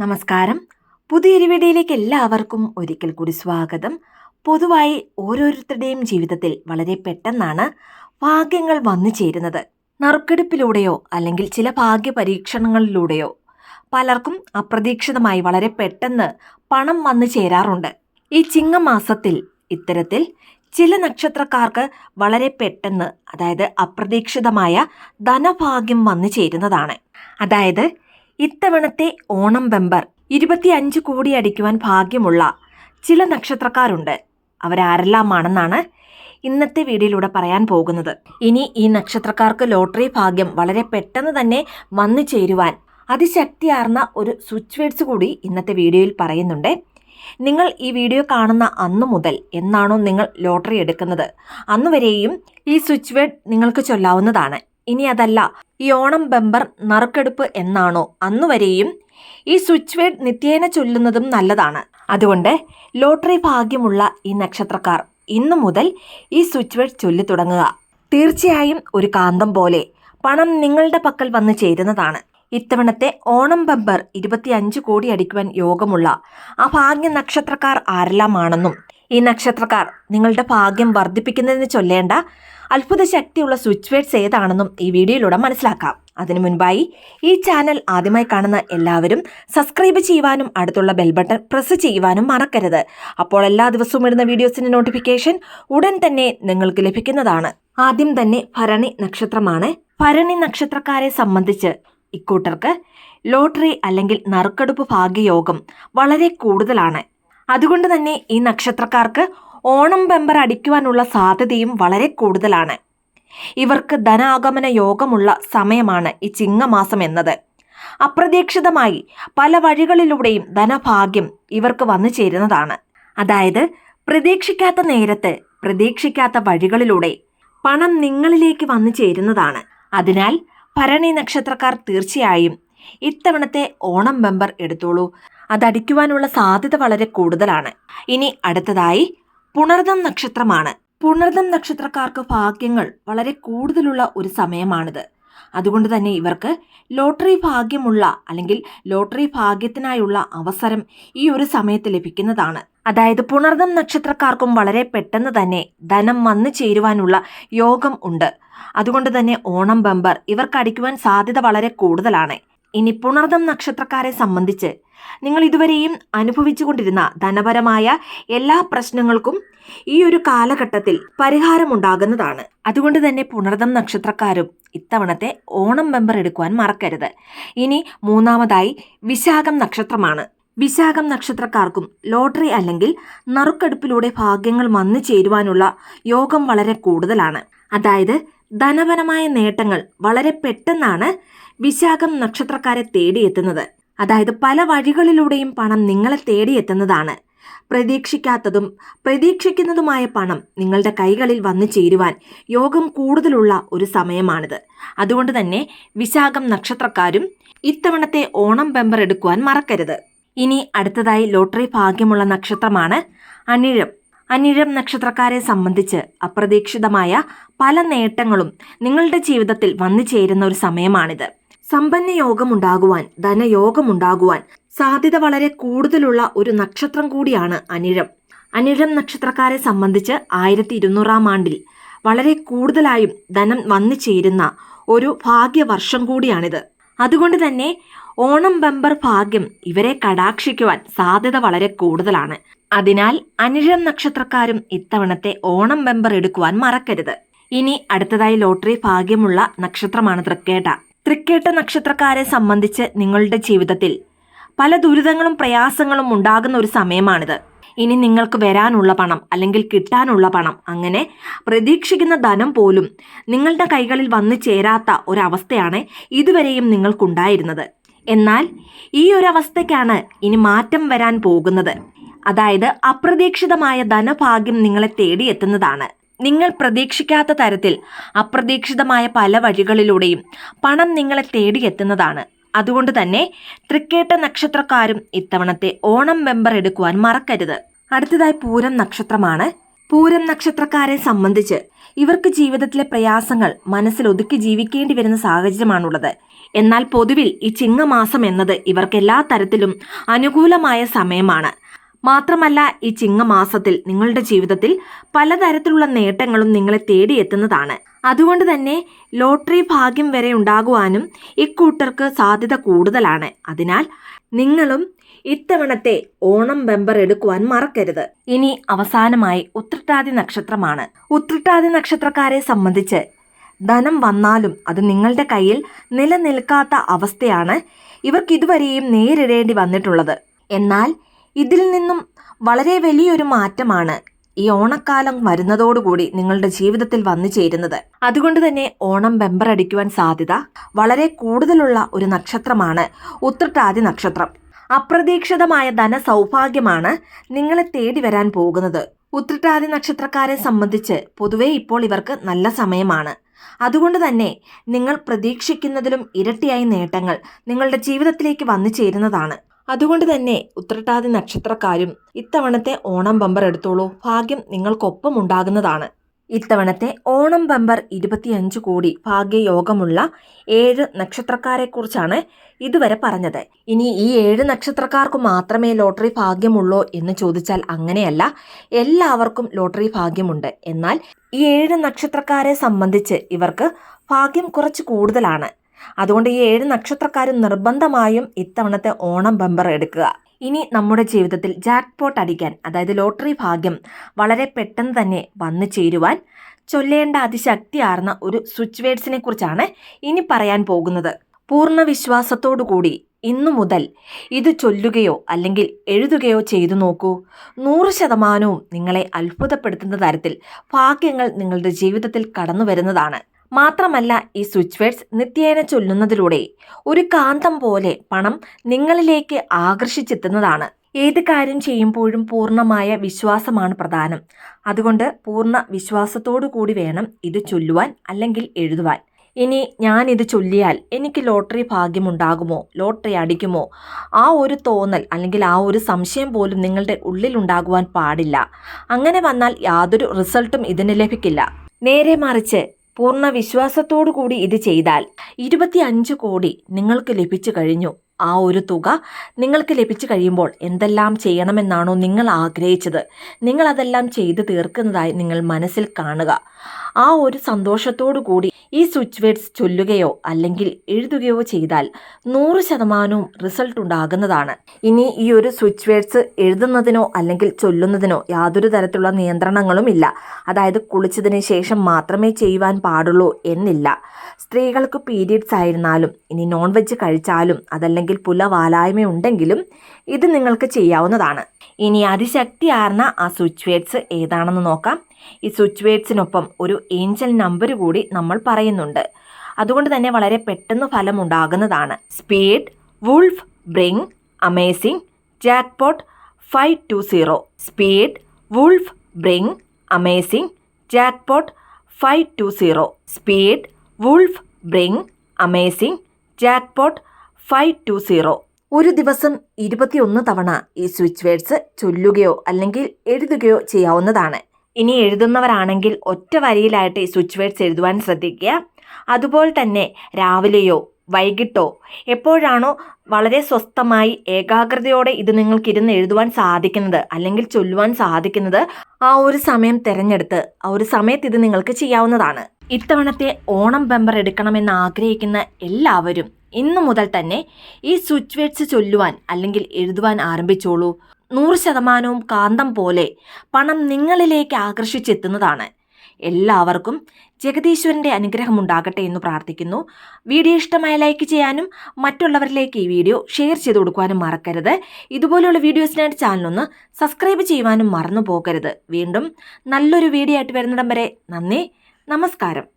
നമസ്കാരം. പുതിയൊരു വീഡിയോയിലേക്ക് എല്ലാവർക്കും ഒരിക്കൽ കൂടി സ്വാഗതം. പൊതുവായി ഓരോരുത്തരുടെയും ജീവിതത്തിൽ വളരെ പെട്ടെന്നാണ് ഭാഗ്യങ്ങൾ വന്നു ചേരുന്നത്. നറുക്കെടുപ്പിലൂടെയോ അല്ലെങ്കിൽ ചില ഭാഗ്യ പരീക്ഷണങ്ങളിലൂടെയോ പലർക്കും അപ്രതീക്ഷിതമായി വളരെ പെട്ടെന്ന് പണം വന്നു ചേരാറുണ്ട്. ഈ ചിങ്ങമാസത്തിൽ ഇത്തരത്തിൽ ചില നക്ഷത്രക്കാർക്ക് വളരെ പെട്ടെന്ന്, അതായത് അപ്രതീക്ഷിതമായ ധനഭാഗ്യം വന്നു ചേരുന്നതാണ്. അതായത് ഇത്തവണത്തെ ഓണം ബമ്പർ 25 കോടി അടിക്കുവാൻ ഭാഗ്യമുള്ള ചില നക്ഷത്രക്കാരുണ്ട്. അവരാരെല്ലാമാണെന്നാണ് ഇന്നത്തെ വീഡിയോയിലൂടെ പറയാൻ പോകുന്നത്. ഇനി ഈ നക്ഷത്രക്കാർക്ക് ലോട്ടറി ഭാഗ്യം വളരെ പെട്ടെന്ന് തന്നെ വന്നു ചേരുവാൻ അതിശക്തിയാർന്ന ഒരു സ്വിച്ച് വേർഡ്സ് കൂടി ഇന്നത്തെ വീഡിയോയിൽ പറയുന്നുണ്ട്. നിങ്ങൾ ഈ വീഡിയോ കാണുന്ന അന്നു മുതൽ എന്നാണോ നിങ്ങൾ ലോട്ടറി എടുക്കുന്നത് അന്നുവരെയും ഈ സ്വിച്ച് വേർഡ് നിങ്ങൾക്ക് ചൊല്ലാവുന്നതാണ്. ഇനി അതല്ല, ഈ ഓണം ബമ്പർ നറുക്കെടുപ്പ് എന്നാണോ അന്നുവരെയും ഈ സ്വിച്ച് വേർഡ് നിത്യേന ചൊല്ലുന്നതും നല്ലതാണ്. അതുകൊണ്ട് ലോട്ടറി ഭാഗ്യമുള്ള ഈ നക്ഷത്രക്കാർ ഇന്നു മുതൽ ഈ സ്വിച്ച് വേർഡ് ചൊല്ലി തുടങ്ങുക. തീർച്ചയായും ഒരു കാന്തം പോലെ പണം നിങ്ങളുടെ പക്കൽ വന്നു ചേരുന്നതാണ്. ഇത്തവണത്തെ ഓണം ബമ്പർ 25 കോടി അടിക്കുവാൻ യോഗമുള്ള ആ ഭാഗ്യ നക്ഷത്രക്കാർ ആരെല്ലാമാണെന്നും ഈ നക്ഷത്രക്കാർ നിങ്ങളുടെ ഭാഗ്യം വർദ്ധിപ്പിക്കുന്നതിന് ചൊല്ലേണ്ട അത്ഭുത ശക്തിയുള്ള സ്വിച്ച് വേർഡ്സ് ഏതാണെന്നും ഈ വീഡിയോയിലൂടെ മനസ്സിലാക്കാം. അതിനു മുൻപായി ഈ ചാനൽ ആദ്യമായി കാണുന്ന എല്ലാവരും സബ്സ്ക്രൈബ് ചെയ്യുവാനും അടുത്തുള്ള ബെൽ ബട്ടൺ പ്രസ് ചെയ്യുവാനും മറക്കരുത്. അപ്പോൾ എല്ലാ ദിവസവും ഇടുന്ന വീഡിയോസിന്റെ നോട്ടിഫിക്കേഷൻ ഉടൻ തന്നെ നിങ്ങൾക്ക് ലഭിക്കുന്നതാണ്. ആദ്യം തന്നെ ഭരണി നക്ഷത്രമാണ്. ഭരണി നക്ഷത്രക്കാരെ സംബന്ധിച്ച് ഇക്കൂട്ടർക്ക് ലോട്ടറി അല്ലെങ്കിൽ നറുക്കെടുപ്പ് ഭാഗ്യയോഗം വളരെ കൂടുതലാണ്. അതുകൊണ്ട് തന്നെ ഈ നക്ഷത്രക്കാർക്ക് ഓണം ബമ്പർ അടിക്കുവാനുള്ള സാധ്യതയും വളരെ കൂടുതലാണ്. ഇവർക്ക് ധനാഗമന യോഗമുള്ള സമയമാണ് ഈ ചിങ്ങമാസം എന്നത്. അപ്രതീക്ഷിതമായി പല വഴികളിലൂടെയും ധനഭാഗ്യം ഇവർക്ക് വന്നു ചേരുന്നതാണ്. അതായത് പ്രതീക്ഷിക്കാത്ത നേരത്ത് പ്രതീക്ഷിക്കാത്ത വഴികളിലൂടെ പണം നിങ്ങളിലേക്ക് വന്നു ചേരുന്നതാണ്. അതിനാൽ ഭരണി നക്ഷത്രക്കാർ തീർച്ചയായും ഇത്തവണത്തെ ഓണം ബമ്പർ എടുത്തോളൂ. അതടിക്കുവാനുള്ള സാധ്യത വളരെ കൂടുതലാണ്. ഇനി അടുത്തതായി പുണർദം നക്ഷത്രമാണ്. പുണർദം നക്ഷത്രക്കാർക്ക് ഭാഗ്യങ്ങൾ വളരെ കൂടുതലുള്ള ഒരു സമയമാണിത്. അതുകൊണ്ട് തന്നെ ഇവർക്ക് ലോട്ടറി ഭാഗ്യമുള്ള അല്ലെങ്കിൽ ലോട്ടറി ഭാഗ്യത്തിനായുള്ള അവസരം ഈ ഒരു സമയത്ത് ലഭിക്കുന്നതാണ്. അതായത് പുണർദം നക്ഷത്രക്കാർക്കും വളരെ പെട്ടെന്ന് തന്നെ ധനം വന്നു ചേരുവാനുള്ള യോഗം ഉണ്ട്. അതുകൊണ്ട് തന്നെ ഓണം ബമ്പർ ഇവർക്ക് അടിക്കുവാൻ സാധ്യത വളരെ കൂടുതലാണ്. ഇനി പുണർദം നക്ഷത്രക്കാരെ സംബന്ധിച്ച് നിങ്ങൾ ഇതുവരെയും അനുഭവിച്ചുകൊണ്ടിരുന്ന ധനപരമായ എല്ലാ പ്രശ്നങ്ങൾക്കും ഈ ഒരു കാലഘട്ടത്തിൽ പരിഹാരമുണ്ടാകുന്നതാണ്. അതുകൊണ്ട് തന്നെ പുണർദം നക്ഷത്രക്കാരും ഇത്തവണത്തെ ഓണം ബമ്പർ എടുക്കുവാൻ മറക്കരുത്. ഇനി മൂന്നാമതായി വിശാഖം നക്ഷത്രമാണ്. വിശാഖം നക്ഷത്രക്കാർക്കും ലോട്ടറി അല്ലെങ്കിൽ നറുക്കെടുപ്പിലൂടെ ഭാഗ്യങ്ങൾ വന്നു ചേരുവാനുള്ള യോഗം വളരെ കൂടുതലാണ്. അതായത് ധനപരമായ നേട്ടങ്ങൾ വളരെ പെട്ടെന്നാണ് വിശാഖം നക്ഷത്രക്കാരെ തേടിയെത്തുന്നത്. അതായത് പല വഴികളിലൂടെയും പണം നിങ്ങളെ തേടിയെത്തുന്നതാണ്. പ്രതീക്ഷിക്കാത്തതും പ്രതീക്ഷിക്കുന്നതുമായ പണം നിങ്ങളുടെ കൈകളിൽ വന്നു ചേരുവാൻ യോഗം കൂടുതലുള്ള ഒരു സമയമാണിത്. അതുകൊണ്ട് തന്നെ വിശാഖം നക്ഷത്രക്കാരും ഇത്തവണത്തെ ഓണം ബമ്പർ എടുക്കുവാൻ മറക്കരുത്. ഇനി അടുത്തതായി ലോട്ടറി ഭാഗ്യമുള്ള നക്ഷത്രമാണ് അനിഴം. അനിഴം നക്ഷത്രക്കാരെ സംബന്ധിച്ച് അപ്രതീക്ഷിതമായ പല നേട്ടങ്ങളും നിങ്ങളുടെ ജീവിതത്തിൽ വന്നു ചേരുന്ന ഒരു സമയമാണിത്. സമ്പന്ന യോഗമുണ്ടാകുവാൻ, ധനയോഗമുണ്ടാകുവാൻ സാധ്യത വളരെ കൂടുതലുള്ള ഒരു നക്ഷത്രം കൂടിയാണ് അനിഴം. അനിഴം നക്ഷത്രക്കാരെ സംബന്ധിച്ച് 1200-ാം ആണ്ടിൽ വളരെ കൂടുതലായും ധനം വന്നു ചേരുന്ന ഒരു ഭാഗ്യവർഷം കൂടിയാണിത്. അതുകൊണ്ട് തന്നെ ഓണം ബമ്പർ ഭാഗ്യം ഇവരെ കടാക്ഷിക്കുവാൻ സാധ്യത വളരെ കൂടുതലാണ്. അതിനാൽ അനിഴം നക്ഷത്രക്കാരും ഇത്തവണത്തെ ഓണം ബമ്പർ എടുക്കുവാൻ മറക്കരുത്. ഇനി അടുത്തതായി ലോട്ടറി ഭാഗ്യമുള്ള നക്ഷത്രമാണ് തൃക്കേട്ട. തൃക്കേട്ട നക്ഷത്രക്കാരെ സംബന്ധിച്ച് നിങ്ങളുടെ ജീവിതത്തിൽ പല ദുരിതങ്ങളും പ്രയാസങ്ങളും ഉണ്ടാകുന്ന ഒരു സമയമാണിത്. ഇനി നിങ്ങൾക്ക് വരാനുള്ള പണം അല്ലെങ്കിൽ കിട്ടാനുള്ള പണം, അങ്ങനെ പ്രതീക്ഷിക്കുന്ന ധനം പോലും നിങ്ങളുടെ കൈകളിൽ വന്നു ചേരാത്ത ഒരവസ്ഥയാണ് ഇതുവരെയും നിങ്ങൾക്കുണ്ടായിരുന്നത്. എന്നാൽ ഈ ഒരു അവസ്ഥയ്ക്കാണ് ഇനി മാറ്റം വരാൻ പോകുന്നത്. അതായത് അപ്രതീക്ഷിതമായ ധനഭാഗ്യം നിങ്ങളെ തേടിയെത്തുന്നതാണ്. നിങ്ങൾ പ്രതീക്ഷിക്കാത്ത തരത്തിൽ അപ്രതീക്ഷിതമായ പല വഴികളിലൂടെയും പണം നിങ്ങളെ തേടിയെത്തുന്നതാണ്. അതുകൊണ്ട് തന്നെ തൃക്കേട്ട നക്ഷത്രക്കാരും ഇത്തവണത്തെ ഓണം ബമ്പർ എടുക്കുവാൻ മറക്കരുത്. അടുത്തതായി പൂരം നക്ഷത്രമാണ്. പൂരം നക്ഷത്രക്കാരെ സംബന്ധിച്ച് ഇവർക്ക് ജീവിതത്തിലെ പ്രയാസങ്ങൾ മനസ്സിൽ ഒതുക്കി ജീവിക്കേണ്ടി വരുന്ന സാഹചര്യമാണുള്ളത്. എന്നാൽ പൊതുവിൽ ഈ ചിങ്ങമാസം എന്നത് ഇവർക്ക് എല്ലാ തരത്തിലും അനുകൂലമായ സമയമാണ്. മാത്രമല്ല, ഈ ചിങ്ങമാസത്തിൽ നിങ്ങളുടെ ജീവിതത്തിൽ പലതരത്തിലുള്ള നേട്ടങ്ങളും നിങ്ങളെ തേടിയെത്തുന്നതാണ്. അതുകൊണ്ട് തന്നെ ലോട്ടറി ഭാഗ്യം വരെ ഉണ്ടാകുവാനും ഇക്കൂട്ടർക്ക് സാധ്യത കൂടുതലാണ്. അതിനാൽ നിങ്ങളും ഇത്തവണത്തെ ഓണം ബമ്പർ എടുക്കുവാൻ മറക്കരുത്. ഇനി അവസാനമായി ഉത്രട്ടാതി നക്ഷത്രമാണ്. ഉത്രട്ടാതി നക്ഷത്രക്കാരെ സംബന്ധിച്ച് ധനം വന്നാലും അത് നിങ്ങളുടെ കയ്യിൽ നിലനിൽക്കാത്ത അവസ്ഥയാണ് ഇവർക്ക് ഇതുവരെയും നേരിടേണ്ടി വന്നിട്ടുള്ളത്. എന്നാൽ ഇതിൽ നിന്നും വളരെ വലിയൊരു മാറ്റമാണ് ഈ ഓണക്കാലം വരുന്നതോടുകൂടി നിങ്ങളുടെ ജീവിതത്തിൽ വന്നു ചേരുന്നത്. അതുകൊണ്ട് തന്നെ ഓണം ബമ്പർ അടിക്കുവാൻ സാധ്യത വളരെ കൂടുതലുള്ള ഒരു നക്ഷത്രമാണ് ഉത്രട്ടാതി നക്ഷത്രം. അപ്രതീക്ഷിതമായ ധനസൗഭാഗ്യമാണ് നിങ്ങളെ തേടി വരാൻ പോകുന്നത്. ഉത്രട്ടാതി നക്ഷത്രക്കാരെ സംബന്ധിച്ച് പൊതുവെ ഇപ്പോൾ ഇവർക്ക് നല്ല സമയമാണ്. അതുകൊണ്ട് തന്നെ നിങ്ങൾ പ്രതീക്ഷിക്കുന്നതിലും ഇരട്ടിയായി നേട്ടങ്ങൾ നിങ്ങളുടെ ജീവിതത്തിലേക്ക് വന്നു ചേരുന്നതാണ്. അതുകൊണ്ട് തന്നെ ഉത്രട്ടാതി നക്ഷത്രക്കാരും ഇത്തവണത്തെ ഓണം ബമ്പർ എടുത്തോളൂ. ഭാഗ്യം നിങ്ങൾക്കൊപ്പം ഉണ്ടാകുന്നതാണ്. ഇത്തവണത്തെ ഓണം ബമ്പർ 25 കോടി ഭാഗ്യയോഗമുള്ള 7 നക്ഷത്രക്കാരെ കുറിച്ചാണ് ഇതുവരെ പറഞ്ഞത്. ഇനി ഈ 7 നക്ഷത്രക്കാർക്ക് മാത്രമേ ലോട്ടറി ഭാഗ്യമുള്ളൂ എന്ന് ചോദിച്ചാൽ അങ്ങനെയല്ല, എല്ലാവർക്കും ലോട്ടറി ഭാഗ്യമുണ്ട്. എന്നാൽ ഈ 7 നക്ഷത്രക്കാരെ സംബന്ധിച്ച് ഇവർക്ക് ഭാഗ്യം കുറച്ച് കൂടുതലാണ്. അതുകൊണ്ട് ഈ 7 നക്ഷത്രക്കാരും നിർബന്ധമായും ഇത്തവണത്തെ ഓണം ബമ്പർ എടുക്കുക. ഇനി നമ്മുടെ ജീവിതത്തിൽ ജാക്ക്പോട്ട് അടിക്കാൻ, അതായത് ലോട്ടറി ഭാഗ്യം വളരെ പെട്ടെന്ന് തന്നെ വന്നു ചേരുവാൻ ചൊല്ലേണ്ട അതിശക്തിയാർന്ന ഒരു സ്വിച്ച് വേർഡ്സിനെ കുറിച്ചാണ് ഇനി പറയാൻ പോകുന്നത്. പൂർണ്ണ വിശ്വാസത്തോടു കൂടി ഇന്നു മുതൽ ഇത് ചൊല്ലുകയോ അല്ലെങ്കിൽ എഴുതുകയോ ചെയ്തു നോക്കൂ. 100% നിങ്ങളെ അത്ഭുതപ്പെടുത്തുന്ന തരത്തിൽ ഭാഗ്യങ്ങൾ നിങ്ങളുടെ ജീവിതത്തിൽ കടന്നു വരുന്നതാണ്. മാത്രമല്ല, ഈ സ്വിച്ച് വേർഡ്സ് നിത്യേന ചൊല്ലുന്നതിലൂടെ ഒരു കാന്തം പോലെ പണം നിങ്ങളിലേക്ക് ആകർഷിച്ചെത്തുന്നതാണ്. ഏത് കാര്യം ചെയ്യുമ്പോഴും പൂർണ്ണമായ വിശ്വാസമാണ് പ്രധാനം. അതുകൊണ്ട് പൂർണ്ണ വിശ്വാസത്തോടു കൂടി വേണം ഇത് ചൊല്ലുവാൻ അല്ലെങ്കിൽ എഴുതുവാൻ. ഇനി ഞാനിത് ചൊല്ലിയാൽ എനിക്ക് ലോട്ടറി ഭാഗ്യമുണ്ടാകുമോ, ലോട്ടറി അടിക്കുമോ, ആ ഒരു തോന്നൽ അല്ലെങ്കിൽ ആ ഒരു സംശയം പോലും നിങ്ങളുടെ ഉള്ളിലുണ്ടാകുവാൻ പാടില്ല. അങ്ങനെ വന്നാൽ യാതൊരു റിസൾട്ടും ഇതിന് ലഭിക്കില്ല. നേരെ മറിച്ച് പൂർണ്ണ വിശ്വാസത്തോടു കൂടി ഇത് ചെയ്താൽ 25 കോടി നിങ്ങൾക്ക് ലഭിച്ചു കഴിഞ്ഞു. ആ ഒരു തുക നിങ്ങൾക്ക് ലഭിച്ചു കഴിയുമ്പോൾ എന്തെല്ലാം ചെയ്യണമെന്നാണോ നിങ്ങൾ ആഗ്രഹിച്ചത്, നിങ്ങളതെല്ലാം ചെയ്തു തീർക്കുന്നതായി നിങ്ങൾ മനസ്സിൽ കാണുക. ആ ഒരു സന്തോഷത്തോടു കൂടി ഈ സ്വിച്ച് വേർഡ്സ് ചൊല്ലുകയോ അല്ലെങ്കിൽ എഴുതുകയോ ചെയ്താൽ 100% റിസൾട്ട് ഉണ്ടാകുന്നതാണ്. ഇനി ഈ ഒരു സ്വിച്ച് വേർഡ്സ് എഴുതുന്നതിനോ അല്ലെങ്കിൽ ചൊല്ലുന്നതിനോ യാതൊരു തരത്തിലുള്ള നിയന്ത്രണങ്ങളും ഇല്ല. അതായത് കുളിച്ചതിന് ശേഷം മാത്രമേ ചെയ്യുവാൻ പാടുള്ളൂ എന്നില്ല. സ്ത്രീകൾക്ക് പീരിയഡ്സ് ആയിരുന്നാലും ഇനി നോൺ വെജ് കഴിച്ചാലും അതല്ലെങ്കിൽ പുലവാലായ്മ ഉണ്ടെങ്കിലും ഇത് നിങ്ങൾക്ക് ചെയ്യാവുന്നതാണ്. ഇനി അതിശക്തിയാർന്ന ആ സ്വിച്ച് വേർഡ്സ് ഏതാണെന്ന് നോക്കാം. ഈ സ്വിച്ച് വേർഡ്സിനൊപ്പം ഒരു ഏഞ്ചൽ നമ്പർ കൂടി നമ്മൾ പറയുന്നുണ്ട്. അതുകൊണ്ട് തന്നെ വളരെ പെട്ടെന്ന് ഫലം ഉണ്ടാകുന്നതാണ്. Speed, wolf, bring, amazing, jackpot, 520. Speed, wolf, bring, amazing, jackpot, 520. Speed, wolf, bring, amazing, jackpot, 520. ഒരു ദിവസം 21 തവണ ഈ സ്വിച്ച് വേർഡ്സ് ചൊല്ലുകയോ അല്ലെങ്കിൽ എഴുതുകയോ ചെയ്യാവുന്നതാണ്. ഇനി എഴുതുന്നവരാണെങ്കിൽ ഒറ്റ വരിയിലായിട്ട് ഈ സ്വിച്ച് വേർഡ്സ് എഴുതുവാൻ ശ്രദ്ധിക്കുക. അതുപോലെ തന്നെ രാവിലെയോ വൈകിട്ടോ എപ്പോഴാണോ വളരെ സ്വസ്ഥമായി ഏകാഗ്രതയോടെ ഇത് നിങ്ങൾക്കിരുന്ന് എഴുതുവാൻ സാധിക്കുന്നത് അല്ലെങ്കിൽ ചൊല്ലുവാൻ സാധിക്കുന്നത്, ആ ഒരു സമയം തിരഞ്ഞെടുത്ത് ആ ഒരു സമയത്ത് ഇത് നിങ്ങൾക്ക് ചെയ്യാവുന്നതാണ്. ഇത്തവണത്തെ ഓണം ബമ്പർ എടുക്കണമെന്ന് ആഗ്രഹിക്കുന്ന എല്ലാവരും ഇന്നു മുതൽ തന്നെ ഈ സ്വിച്ച് വേർഡ്സ് ചൊല്ലുവാൻ അല്ലെങ്കിൽ എഴുതുവാൻ ആരംഭിച്ചോളൂ. 100% കാന്തം പോലെ പണം നിങ്ങളിലേക്ക് ആകർഷിച്ചെത്തുന്നതാണ്. എല്ലാവർക്കും ജഗദീശ്വരൻ്റെ അനുഗ്രഹം ഉണ്ടാകട്ടെ എന്ന് പ്രാർത്ഥിക്കുന്നു. വീഡിയോ ഇഷ്ടമായ ലൈക്ക് ചെയ്യാനും മറ്റുള്ളവരിലേക്ക് ഈ വീഡിയോ ഷെയർ ചെയ്ത് കൊടുക്കുവാനും മറക്കരുത്. ഇതുപോലെയുള്ള വീഡിയോസിനായിട്ട് ചാനലൊന്ന് സബ്സ്ക്രൈബ് ചെയ്യുവാനും മറന്നു പോകരുത്. വീണ്ടും നല്ലൊരു വീഡിയോ ആയിട്ട് വരുന്നിടം വരെ നന്ദി, നമസ്കാരം.